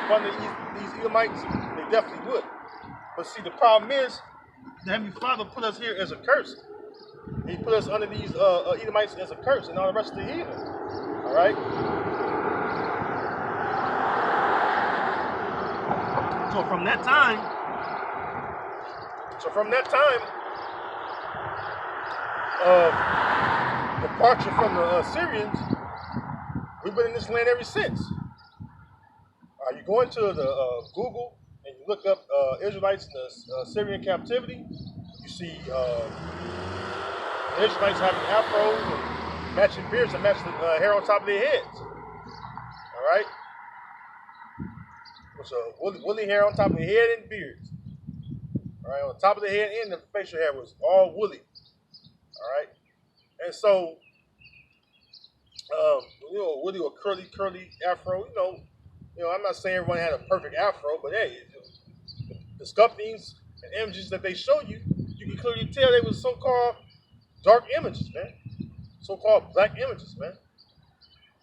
up under these Edomites, they definitely would. But see, the problem is, the Heavenly Father put us here as a curse. He put us under these Edomites as a curse, and all the rest of the heathen. All right. So from that time, departure from the Syrians, we've been in this land ever since. You go into the Google and you look up Israelites in the Syrian captivity, you see the Israelites having afros and matching beards and matching hair on top of their heads. All right? So woolly hair on top of the head and beards. All right, on top of the head and the facial hair was all woolly. All right, and so woolly or curly afro. I'm not saying everyone had a perfect afro, but hey, the sculptings and images that they show you, you can clearly tell they were so-called dark images, man. So-called black images, man.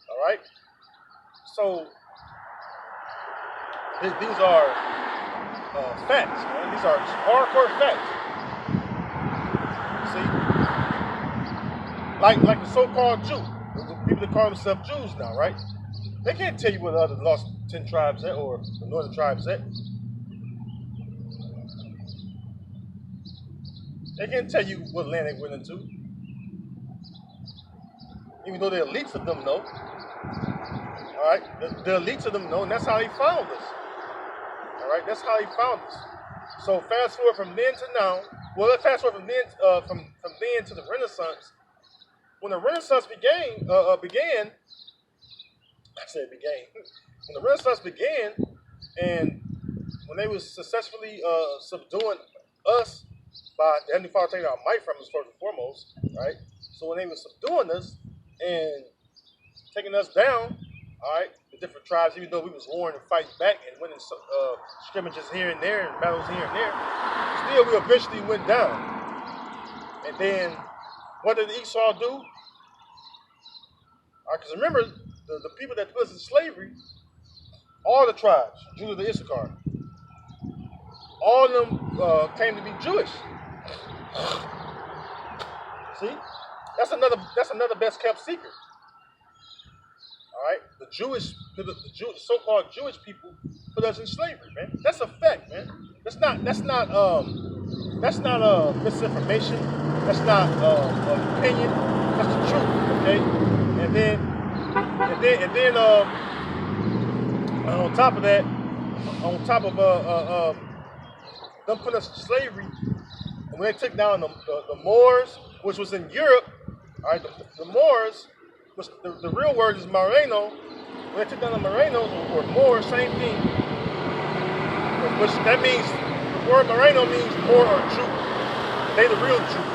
All right, so. These are facts, man. These are hardcore facts. See? Like the so-called Jew. The people that call themselves Jews now, right? They can't tell you where the other lost 10 tribes at or the northern tribes at. They can't tell you what land they went into. Even though the elites of them know. Alright? The elites of them know, and that's how they found us. Alright, that's how he found us. So fast forward from then to now. Well, let's fast forward from then to the Renaissance. When the Renaissance began. When the Renaissance began, and when they was successfully subduing us by the Heavenly Father taking our might from us first and foremost, right? So when they were subduing us and taking us down, all right, the different tribes, even though we was warring and fighting back and winning scrimmages here and there and battles here and there, still we eventually went down. And then what did Esau do? All right, because remember, the people that put us in slavery, all the tribes, Judah to Issachar, all of them came to be Jewish. See, that's another best kept secret. All right, the so-called Jewish people put us in slavery, man. That's a fact, man. That's not misinformation. That's not an opinion. That's the truth, okay? And then on top of that, them putting us in slavery, and when they took down the Moors, which was in Europe, all right, the Moors. The real word is Moreno. When they took down the Morenos or Moor, same thing. Which that means the word Moreno means Moor or Jew. They the real Jews.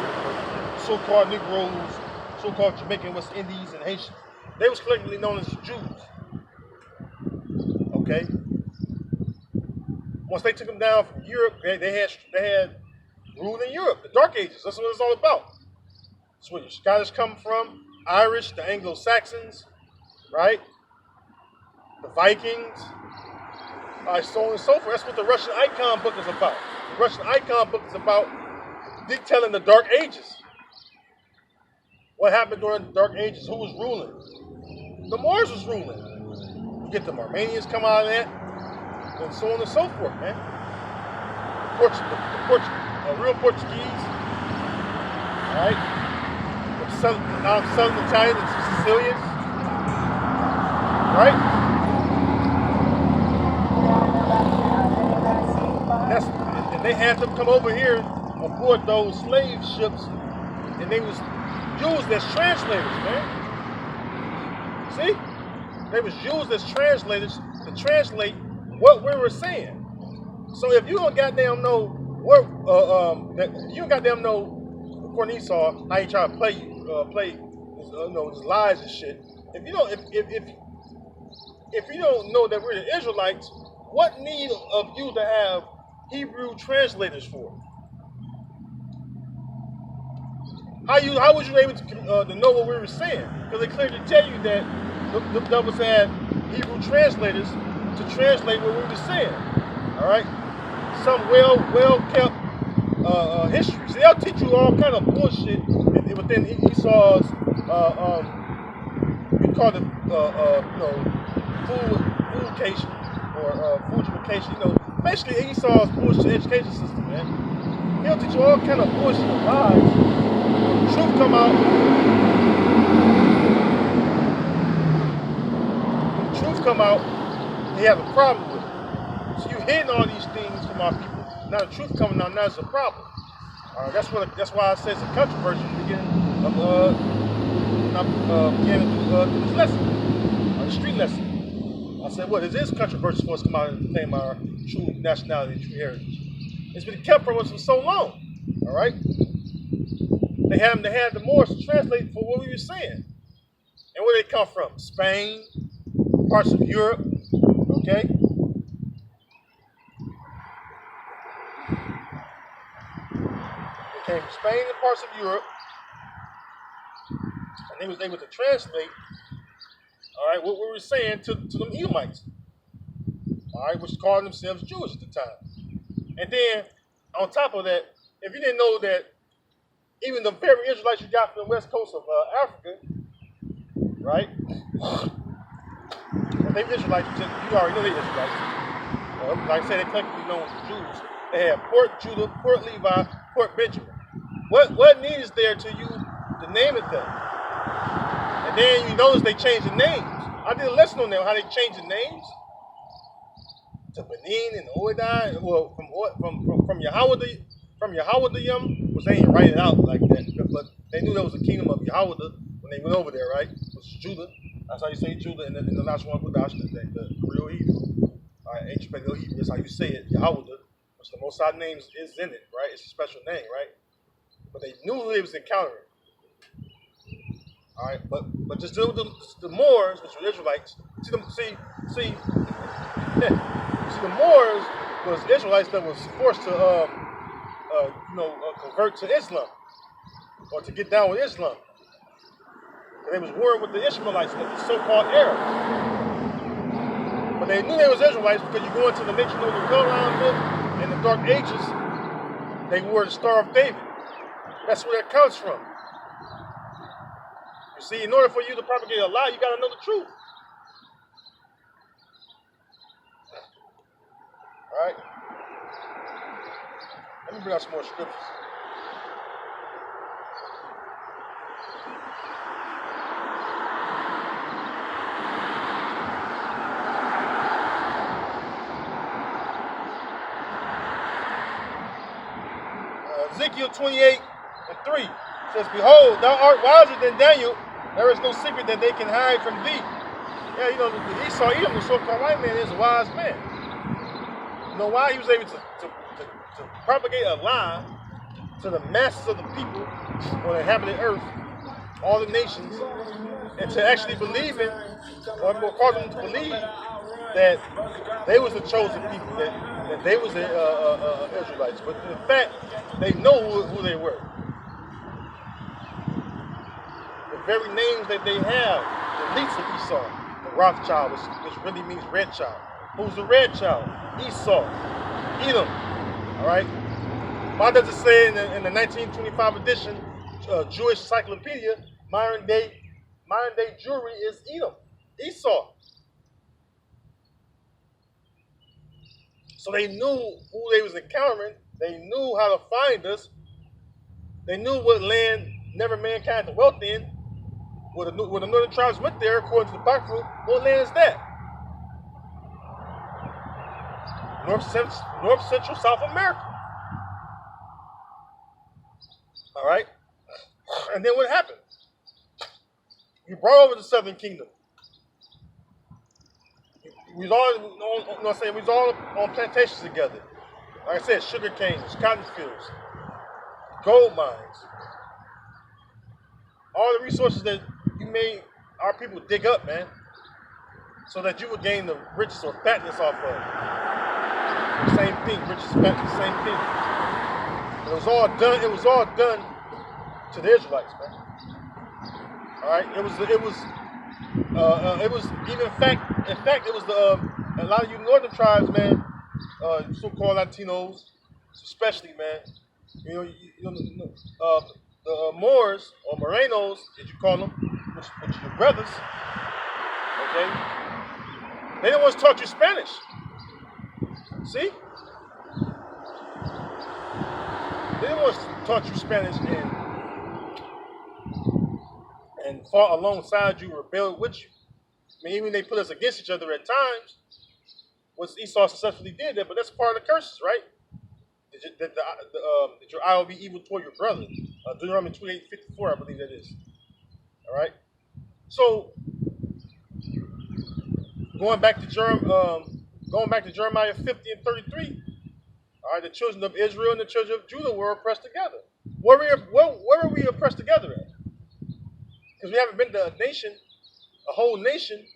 So-called Negroes, so-called Jamaican, West Indies, and Haitians. They was collectively known as Jews. Okay. Once they took them down from Europe, they had rule in Europe. The Dark Ages. That's what it's all about. That's where the Scottish come from. Irish, the Anglo-Saxons, right? The Vikings, so on and so forth. That's what the Russian Icon book is about. The Russian Icon book is about detailing the Dark Ages. What happened during the Dark Ages? Who was ruling? The Moors was ruling. You get the Armenians come out of that, and so on and so forth, man. The real Portuguese, all right? Southern Italians and Sicilians, right? And they had them come over here aboard those slave ships, and they was used as translators, man. See? They was used as translators to translate what we were saying. So if you don't goddamn know what, you don't goddamn know, according to Esau, how he try to play you. His lies and shit. If you don't know that we're the Israelites, what need of you to have Hebrew translators for? How was you able to know what we were saying? Because they clearly tell you that the devils had Hebrew translators to translate what we were saying. All right, some well kept history. See, they'll teach you all kind of bullshit within Esau's we call it foodification or foodification. Basically Esau's bullshit education system, man. He'll teach you all kind of bullshit and lies. When the truth come out, they have a problem with it. So you hitting all these things from our people. Now the truth coming out, now it's a problem. That's why I say it's a controversy at the beginning of this lesson, the street lesson. I said, it is controversial for us to come out and claim our true nationality and true heritage. It's been kept from us for so long. All right. They had the Moors to translate for what we were saying. And where they come from? Spain, parts of Europe. Okay. They came from Spain and parts of Europe. And they was able to translate, all right, what we were saying to them Edomites, all right, which called themselves Jewish at the time. And then, on top of that, if you didn't know that even the very Israelites you got from the west coast of Africa, right, they Israelites, you already know they Israelites. Like I said, they collectively known as Jews. They had Port Judah, Port Levi, Port Benjamin. What need is there to you to name it that? And then you notice they changed the names. I did a lesson on them, how they changed the names to Benin and Oidai. Well, from Yahweh, which they didn't write it out like that, but they knew there was a kingdom of Yahweh when they went over there, right? Which is Judah. That's how you say Judah in the Nashwan Kudash, the real Hebrew. All right, ancient Paleo Hebrew. That's how you say it, Yahweh, which the Most High name is in it, right? It's a special name, right? But they knew who they was encountering. All right, but just deal with the Moors, which were Israelites. See, the Moors was Israelites that was forced to, convert to Islam or to get down with Islam. And they was warring with the Ishmaelites, the so-called Arabs. But they knew they was Israelites because you go into the matrilineal bloodline book in the Dark Ages, they wore the Star of David. That's where that comes from. You see, in order for you to propagate a lie, you got to know the truth. All right? Let me bring out some more scriptures. Ezekiel 28:3 says, "Behold, thou art wiser than Daniel. There is no secret that they can hide from thee." Yeah, the Esau, Edom, the so-called white man, is a wise man. You know why? He was able to propagate a lie to the masses of the people on the inhabited earth, all the nations, and to actually believe in, or cause them to believe that they was the chosen people, that they was the Israelites. But in fact, they know who they were. The very names that they have, the least of Esau, the Rothschild, which really means red child. Who's the red child? Esau, Edom. All right. Why does it say in the 1925 edition, Jewish Encyclopedia, modern day Jewry is Edom, Esau. So they knew who they was encountering. They knew how to find us. They knew what land never mankind dwelt in. Where the northern tribes went there, according to the Apocrypha, what land is that? North Central South America. All right? And then what happened? You brought over the Southern Kingdom. We was all on plantations together. Like I said, sugar canes, cotton fields, gold mines. All the resources that you made our people dig up, man, so that you would gain the riches or fatness off of. The same thing, riches, fatness, the same thing. It was all done to the Israelites, man. All right, it was even in fact it was a lot of you northern tribes, man, so-called Latinos, especially, man, the Moors or Morenos, as you call them, which are your brothers, okay? They the ones taught you Spanish. See? They the ones taught you Spanish and fought alongside you, rebelled with you. I mean, even they put us against each other at times. What Esau successfully did that, but that's part of the curses, right? That your eye will be evil toward your brother. Deuteronomy 28:54, I believe that is. All right. So going back to Jeremiah 50 and 33. All right, the children of Israel and the children of Judah were oppressed together. Where were we oppressed together at? Because we haven't been to a whole nation,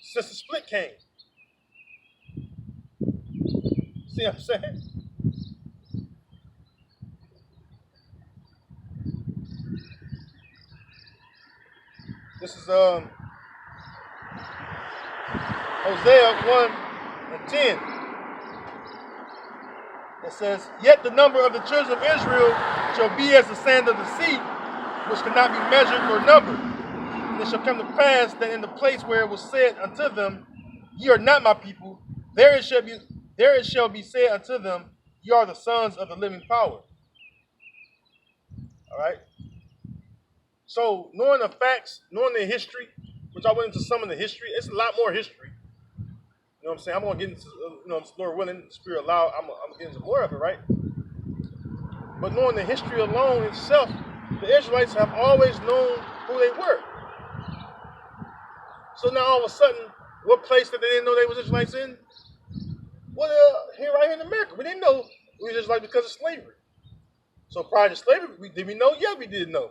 since the split came. See what I'm saying? This is Hosea 1:10. It says, "Yet the number of the children of Israel shall be as the sand of the sea, which cannot be measured nor numbered. And it shall come to pass that in the place where it was said unto them, Ye are not my people, there it shall be said unto them, Ye are the sons of the living power." All right. So knowing the facts, knowing the history, which I went into some of the history, it's a lot more history. You know what I'm saying? I'm going to get into, Lord willing, the Spirit allow, I'm going to get into more of it, right? But knowing the history alone itself, the Israelites have always known who they were. So now all of a sudden, what place that they didn't know they was Israelites in? Well, right here in America. We didn't know we were Israelites because of slavery. So prior to slavery, did we know? Yeah, we did know.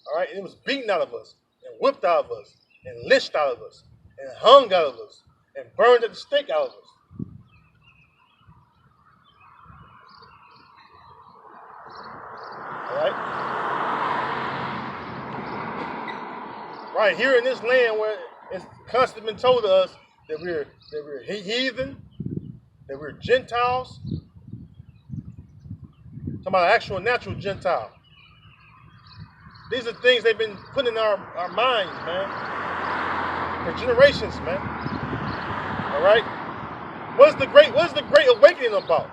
All right, and it was beaten out of us, and whipped out of us, and lynched out of us, and hung out of us, and burned at the stake out of us. All right? Right here in this land where it's constantly been told to us that we're heathen, that we're Gentiles. Talking about an actual natural Gentile. These are things they've been putting in our minds, man, for generations, man. All right. What's the Great Awakening about?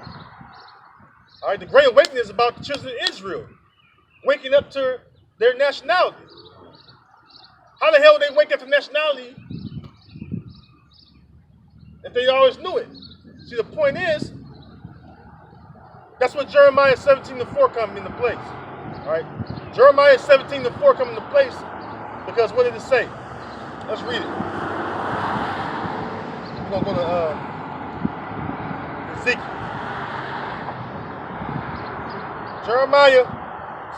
All right. The Great Awakening is about the children of Israel waking up to their nationality. How the hell would they wake up to nationality if they always knew it? See, the point is, that's what Jeremiah 17:4 comes into place. All right. Jeremiah 17:4 come into place because what did it say? Let's read it. We're going to go to Ezekiel. Jeremiah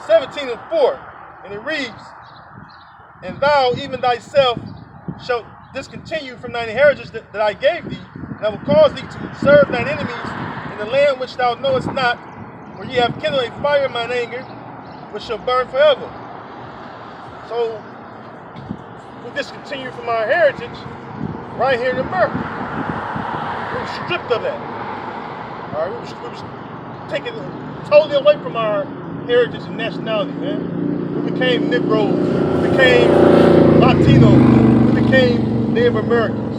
17:4, and it reads, "And thou, even thyself, shalt discontinue from thine heritage that I gave thee, and I will cause thee to serve thine enemies in the land which thou knowest not, where ye have kindled a fire in mine anger, which shall burn forever." So we discontinue from our heritage right here in America. We were stripped of that. All right, we were taken totally away from our heritage and nationality, man. We became Negroes, we became Latinos, we became Native Americans.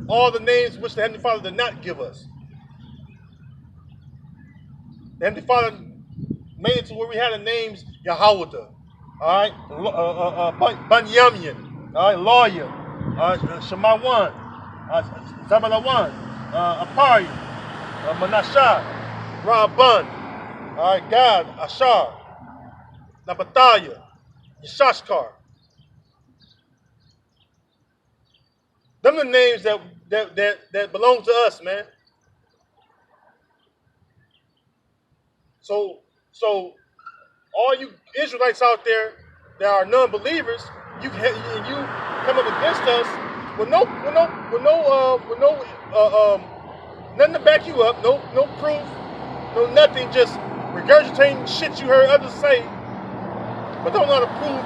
All the names which the Heavenly Father did not give us. The Heavenly Father made it to where we had the names Yahawada, all right, Banyamin, all right, Lawyer, Shemawan, Zabalawan, Apari, Manashah, Raban, all right, Gad, Ashar, Nabataya, Yeshashkar. Them are the names that belong to us, man. So all you Israelites out there that are non-believers, you come up against us with nothing to back you up, no proof, no nothing, just regurgitating shit you heard others say, but don't know how to prove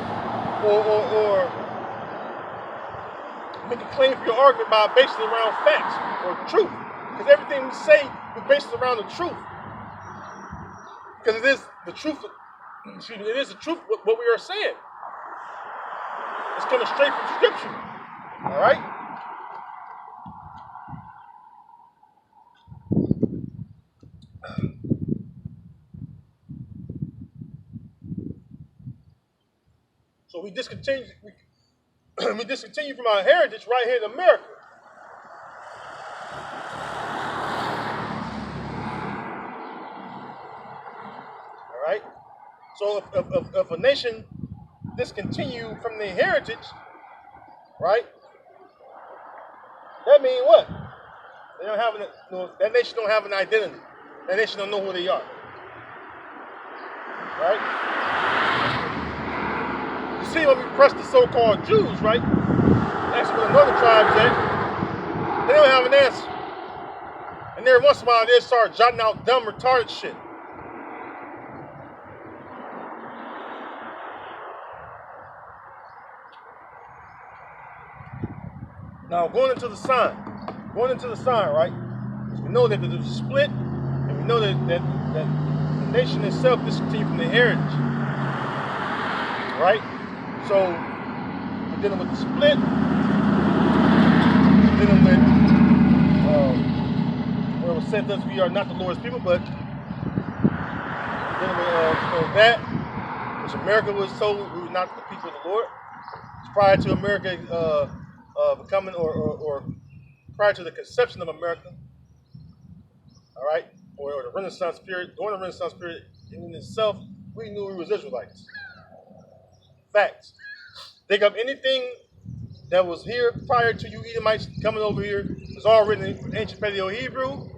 or make a claim for your argument by basing it around facts or truth. Because everything we say, we base it around the truth. Because it is the truth. Excuse me, it is the truth what we are saying. It's coming straight from Scripture. All right. So we discontinue from our heritage right here in America. All right. So if a nation discontinue from their heritage, right? That means what? They don't have that nation don't have an identity. That nation don't know who they are. Right? You see when we press the so-called Jews, right? That's what another tribe's at. They don't have an answer. And every once in a while they start jotting out dumb, retarded shit. Now going into the sign, right? We know that there's a split, and we know that the nation itself discontinued from the heritage, right? So we're dealing with the split. We're dealing with where it was said that we are not the Lord's people, but we're dealing with that which America was told we were not the people of the Lord. Prior to America becoming or prior to the conception of America, all right, or the Renaissance period, during the Renaissance period in itself, we knew we was Israelites. Facts. Think of anything that was here prior to you Edomites coming over here. It's all written in ancient Paleo-Hebrew.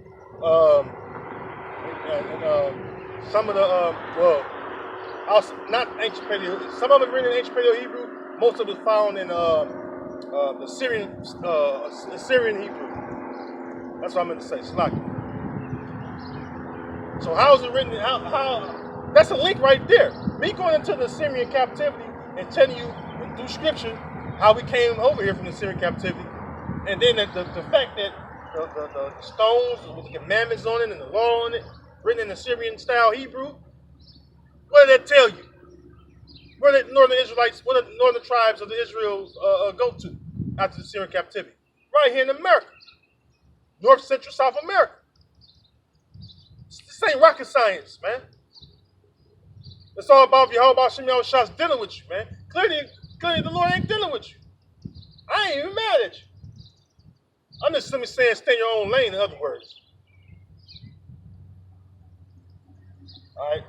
Some of the, not ancient Paleo, some of it written in ancient Paleo-Hebrew. Most of it found in the Syrian Hebrew. That's what I meant to say, Slaki. So how is it written? How? That's a link right there. Me going into the Syrian captivity and telling you through Scripture how we came over here from the Syrian captivity, and then the fact that the stones with the commandments on it and the law on it, written in the Syrian style Hebrew. What did that tell you? Where did northern Israelites, where did the northern tribes of the Israel go to after the Syrian captivity? Right here in America. North, Central, South America. This ain't rocket science, man. It's all about Yahweh Shem Yahushua dealing with you, man. Clearly the Lord ain't dealing with you. I ain't even mad at you. I'm just simply saying stay in your own lane, in other words. All right.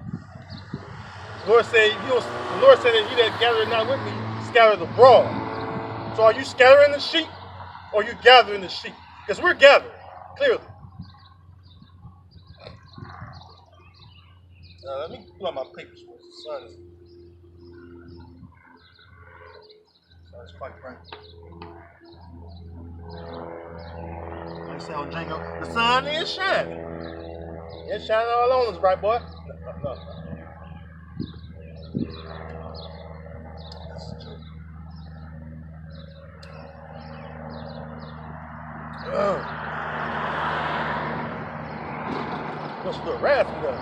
The Lord said that you that gather not with me, scatter abroad. So are you scattering the sheep or are you gathering the sheep? Because we're gathering, clearly. Let me pull out my papers for the sun is quite bright. Like I say on Django, the sun is shining. It's shining all on us, bright boy. No. What's the wrath of us?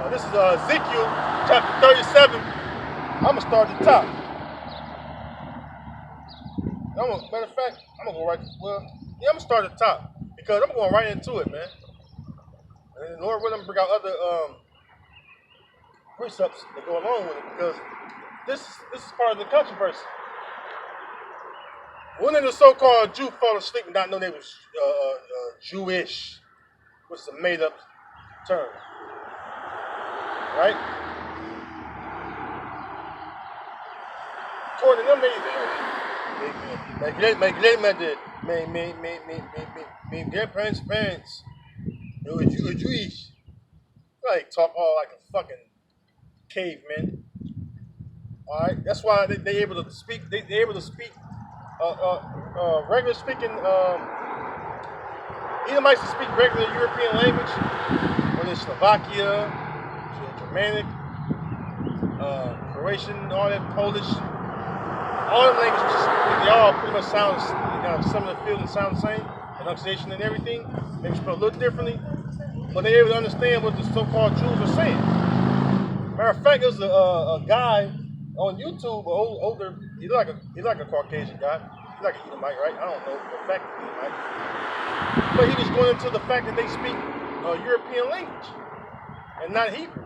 This is Ezekiel chapter 37. I'm going to start at the top. Matter of fact, I'm going to go right, I'm going to start at the top because I'm going right into it, man. And the Lord willing, bring out other precepts that go along with it because this is part of the controversy. When did the so-called Jew fall asleep and not know they was Jewish, which is a made-up term, right? According to them, they parents, you're Jewish. Like talk all like a fucking caveman. All right, that's why they able to speak. They able to speak. Regular speaking, Edomites to speak regular European language, whether it's Slovakia, Germanic, Croatian, all that, Polish, all the languages, they all pretty much sound, some of the feel and sound the same, pronunciation and everything, maybe spelled a little differently, but they're able to understand what the so-called Jews are saying. Matter of fact, there's a guy on YouTube, older, he's like a Caucasian guy, he's like an Edomite, right? I don't know the fact that Edomite, but he was going into the fact that they speak European language and not Hebrew.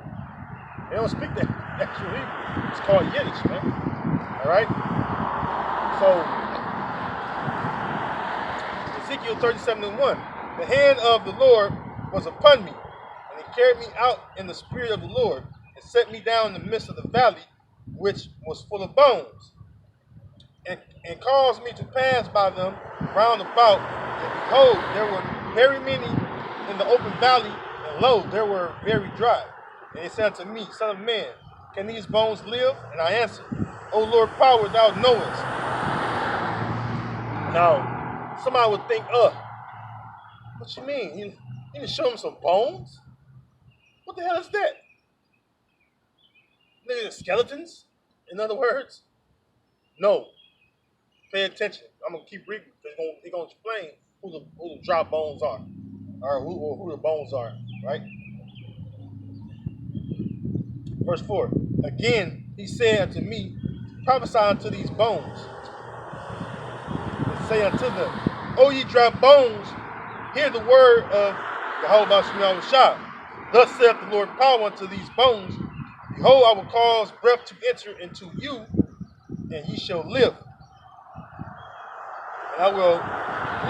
They don't speak the actual Hebrew. It's called Yiddish, man. All right. So Ezekiel 37:1, the hand of the Lord was upon me, and he carried me out in the spirit of the Lord, and set me down in the midst of the valley, which was full of bones, and caused me to pass by them round about. And behold, there were very many in the open valley, and lo, they were very dry. And he said unto me, Son of man, can these bones live? And I answered, O Lord power, thou knowest. Now, somebody would think, what you mean? You didn't show him some bones? What the hell is that? Maybe the skeletons, in other words? No. Pay attention. I'm going to keep reading. They're going to explain who the dry bones are, or who the bones are, right? Verse 4, again he said unto me, prophesy unto these bones, and say unto them, O ye dry bones, hear the word of Jehovah Shemel Shah. Thus saith the Lord power unto these bones, behold, I will cause breath to enter into you, and ye shall live. And I will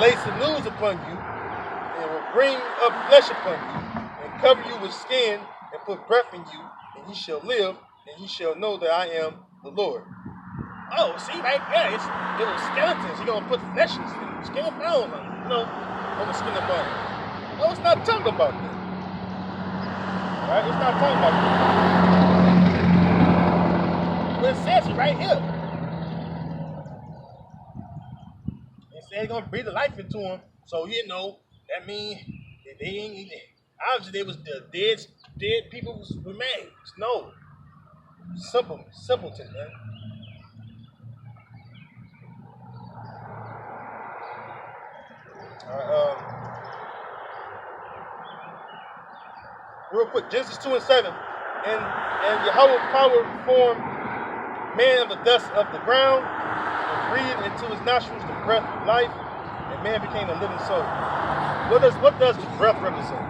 lay sinews upon you, and will bring up flesh upon you, and cover you with skin, and put breath in you, and ye shall live, and ye shall know that I am the Lord. Oh, see, right there, it's little skeletons. You're going to put flesh and skin and bones on, on the skin and bones. No, it's not talking about that. All right, it's not talking about that. But it says it right here. It says it's going to breathe the life into them. So, that means that they ain't, obviously they was the dead people's remains. No. Simpleton, man. All right, real quick, Genesis 2:7. And Yahweh power formed man of the dust of the ground, and breathed into his nostrils the breath of life, and man became a living soul. What does the breath represent?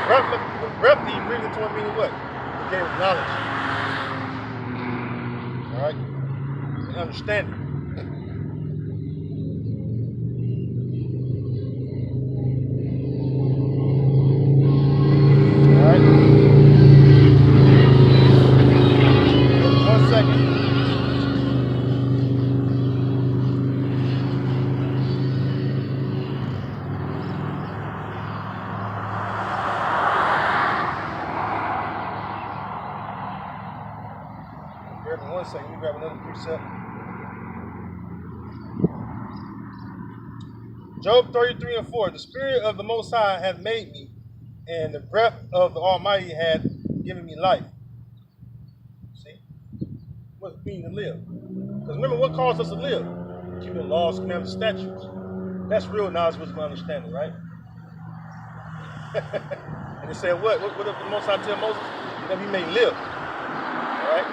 The breath that he breathed into him meaning what? He gave him knowledge. All right? And understanding. All right? 1 second. Let me grab another precept. Job 33:4. The Spirit of the Most High hath made me, and the breath of the Almighty hath given me life. See? What does it mean to live? Because remember, what caused us to live? Keeping the laws, commandments, statutes. That's real knowledge, wisdom, and understanding, right? And he said, what? What did the Most High tell Moses? That he may live. All right?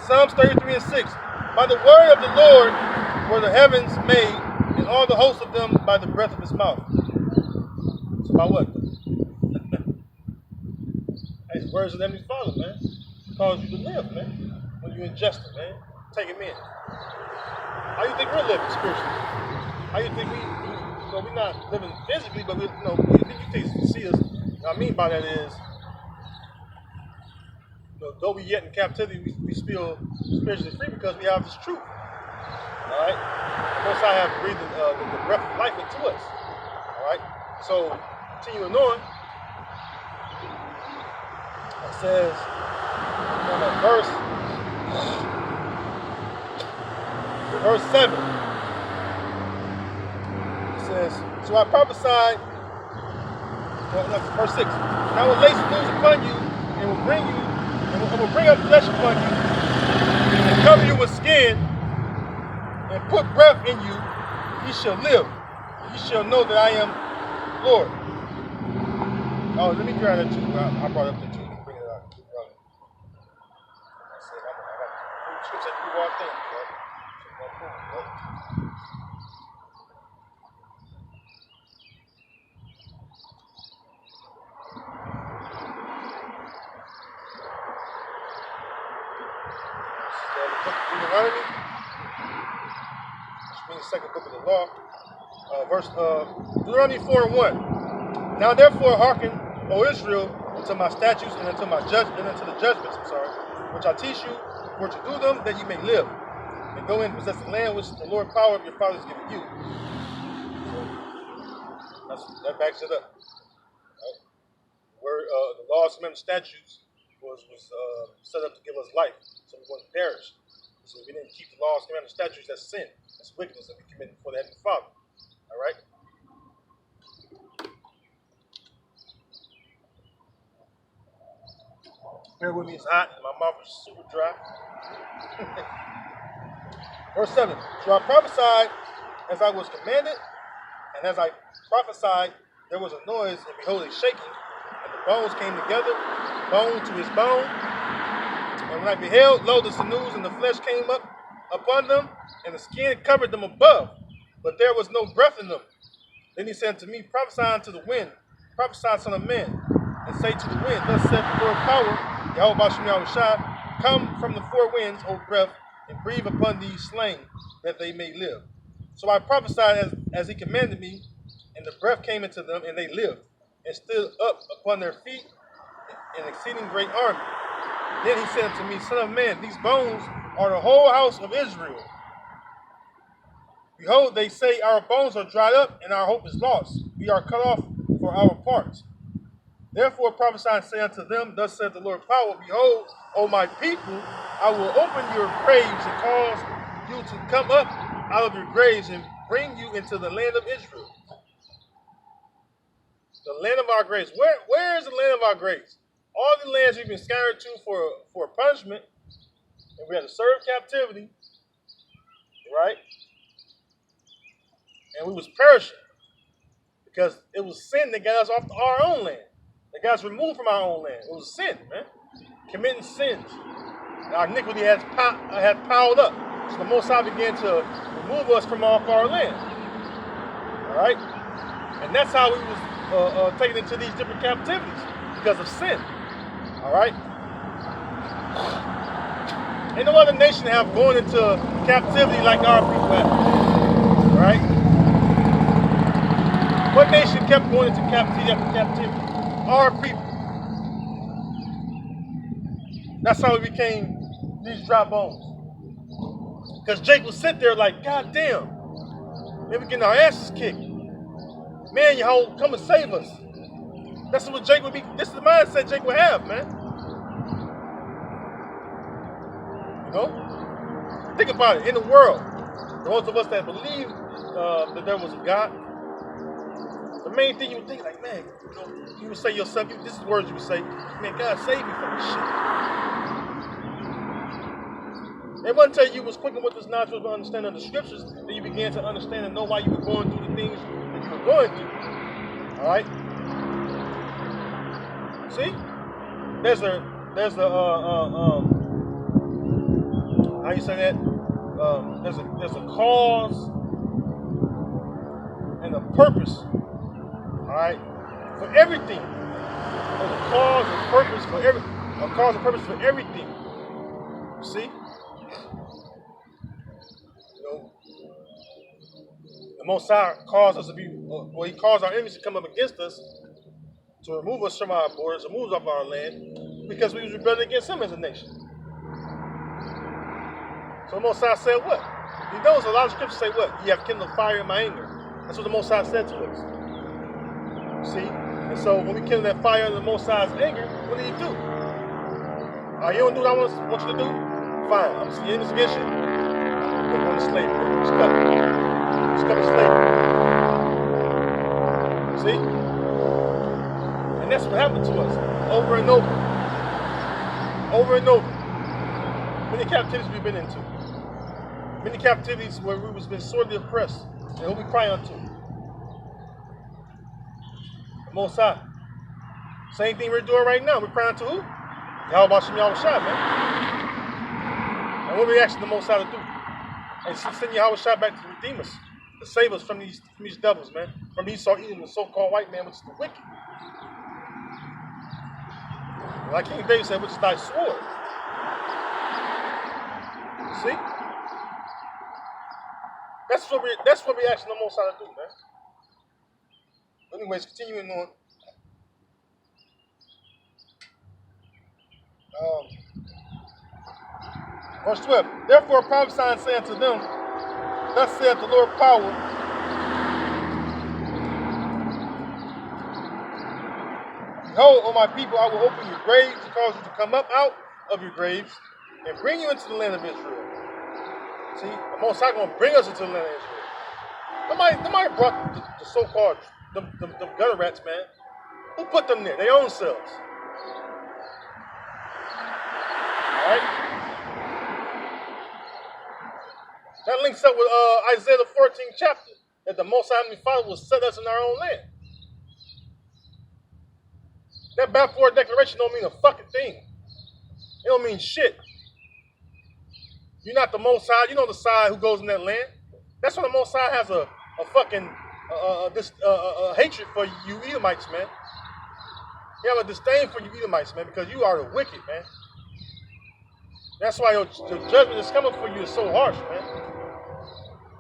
Psalms 33:6. By the word of the Lord were the heavens made, and all the hosts of them by the breath of his mouth. So by what? His words of them you follow, man. Cause you to live, man. When you ingest them, man. Take them in. How you think we're living spiritually? How you think we're not living physically, but you see us. What I mean by that is, though we yet in captivity, we still spiritually free because we have this truth. All right? Most High have breathed the breath of life into us. All right? So, continuing on, it says, verse 7. says, so I prophesied, well, no, verse 6, and I will lay sinews upon you, and will bring you, and will bring up flesh upon you, and cover you with skin, and put breath in you, ye shall live. Ye shall know that I am Lord. Oh, let me grab that too. I brought up the two. Let me bring it out. I said, I'm scripture through all things, right? So the book of Deuteronomy, which means the second book of the law, Deuteronomy 4:1. Now therefore hearken, O Israel, unto my statutes and unto the judgments, which I teach you, for to do them, that you may live, and go in and possess the land which the Lord power of your fathers given you. So that backs it up. Right? Where the laws, commandments, statutes was set up to give us life, so we wouldn't perish. So if we didn't keep the laws, commandments, statutes, that's sin. That's wickedness that we commit before the Heavenly Father. All right. Bear with me, it's hot, and my mouth is super dry. Verse 7. So I prophesied as I was commanded, and as I prophesied, there was a noise, and behold, a shaking, and the bones came together, bone to his bone. And when I beheld, lo, the sinews and the flesh came up upon them, and the skin covered them above, but there was no breath in them. Then he said unto me, prophesy unto the wind, prophesy, son of man, and say to the wind, thus saith the Lord power, Yahweh Bashem Yahushua, come from the four winds, O breath, and breathe upon these slain, that they may live. So I prophesied as he commanded me, and the breath came into them, and they lived, and stood up upon their feet, an exceeding great army. Then he said unto me, son of man, these bones are the whole house of Israel. Behold, they say, our bones are dried up, and our hope is lost. We are cut off for our parts. Therefore prophesy and say unto them, thus saith the Lord power, behold, O my people, I will open your graves and cause you to come up out of your graves and bring you into the land of Israel. The land of our graves. Where is the land of our graves? All the lands we've been scattered to for punishment, and we had to serve captivity, right? And we was perishing because it was sin that got us off our own land. That got us removed from our own land. It was sin, man. Committing sins. And our iniquity had piled up. So the Most High began to remove us from off our land. All right? And that's how we was taken into these different captivities because of sin. All right? Ain't no other nation have gone into captivity like our people have. All right? What nation kept going into captivity after captivity? Our people. That's how we became these dry bones. Because Jake would sit there like, God damn, man, we getting our asses kicked. Man, Yahweh, come and save us. That's what Jake would be. This is the mindset Jake would have, man. You know? Think about it. In the world, those of us that believe that there was a God, the main thing you would think, like, man, you would say to yourself, this is the words you would say, man, God save me from this shit. They wouldn't tell you was quicker with this knowledge of understanding of the scriptures that you began to understand and know why you were going through the things that you were going through. All right? See? There's a how you say that? There's a cause and a purpose. All right? For everything. There's a cause and purpose for everything. See? The Most High caused us to be, he caused our enemies to come up against us to remove us from our borders, remove us off our land, because we was rebelling against him as a nation. So the Most High said what? He knows a lot of scriptures say what? You have kindled fire in my anger. That's what the Most High said to us. See? And so when we kindle that fire in the Most High's anger, what do you do? You don't do what I want you to do? Fine. I'm going to see enemies against you. We're going to slavery. Just cut to slavery. See? And that's what happened to us over and over. Over and over. Many captivities we've been into. Many captivities where we was been sorely oppressed. And who we cry unto? The Most High. Same thing we're doing right now. We're crying to who? Yahweh Shem Yahweh Shai, man. And what are we asking the Most High to do? And send Yahweh Shai back to redeem us. To save us from these devils, man. From Esau eating the so-called white man, which is the wicked. Like King David said, which is thy sword. See? That's what we asking the Most High to do, man. Anyways, continuing on. Verse 12. Therefore prophesy and say unto them, thus saith the Lord power, behold, O my people, I will open your graves to cause you to come up out of your graves and bring you into the land of Israel. See, the Most High going to bring us into the land of Israel. Nobody brought the so-called them gutter rats, man. Who put them there? Their own selves. All right? That links up with Isaiah the 14th chapter, that the Most High Heavenly Father will set us in our own land. That Balfour Declaration don't mean a fucking thing. It don't mean shit. You're not the Most High. You know the side who goes in that land. That's why the Most High has a fucking hatred for you Edomites, man. You have a disdain for you Edomites, man, because you are the wicked, man. That's why your judgment that's coming for you is so harsh, man.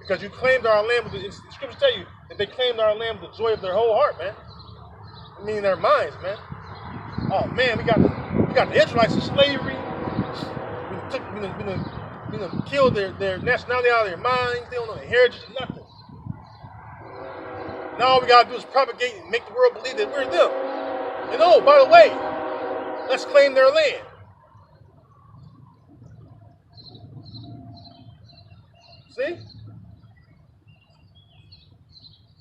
Because you claimed our land with the scriptures tell you that they claimed our land with the joy of their whole heart, man. I mean their minds, man. Oh man, we got the Israelites in slavery. We done killed their nationality out of their minds. They don't know their heritage or nothing. Now all we gotta do is propagate and make the world believe that we're them. And oh, by the way, let's claim their land. See?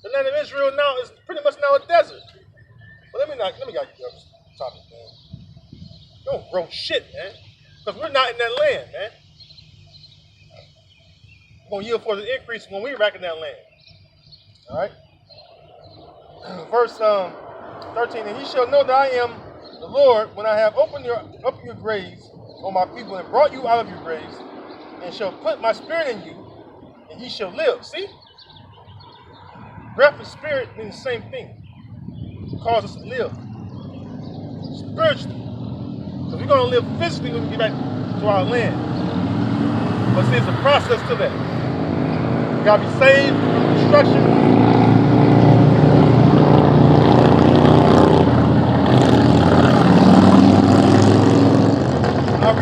The land of Israel now is pretty much now a desert. But let me get you up topic, man. Don't grow shit, man. Because we're not in that land, man. We're going to yield for the increase when we're back in that land. All right? Verse 13, and ye shall know that I am the Lord when I have opened your graves, O my people, and brought you out of your graves, and shall put my spirit in you, and ye shall live. See? Breath and spirit mean the same thing. It causes us to live. Spiritually. Because we're going to live physically when we get back to our land. But see, it's a process to that. You got to be saved from destruction.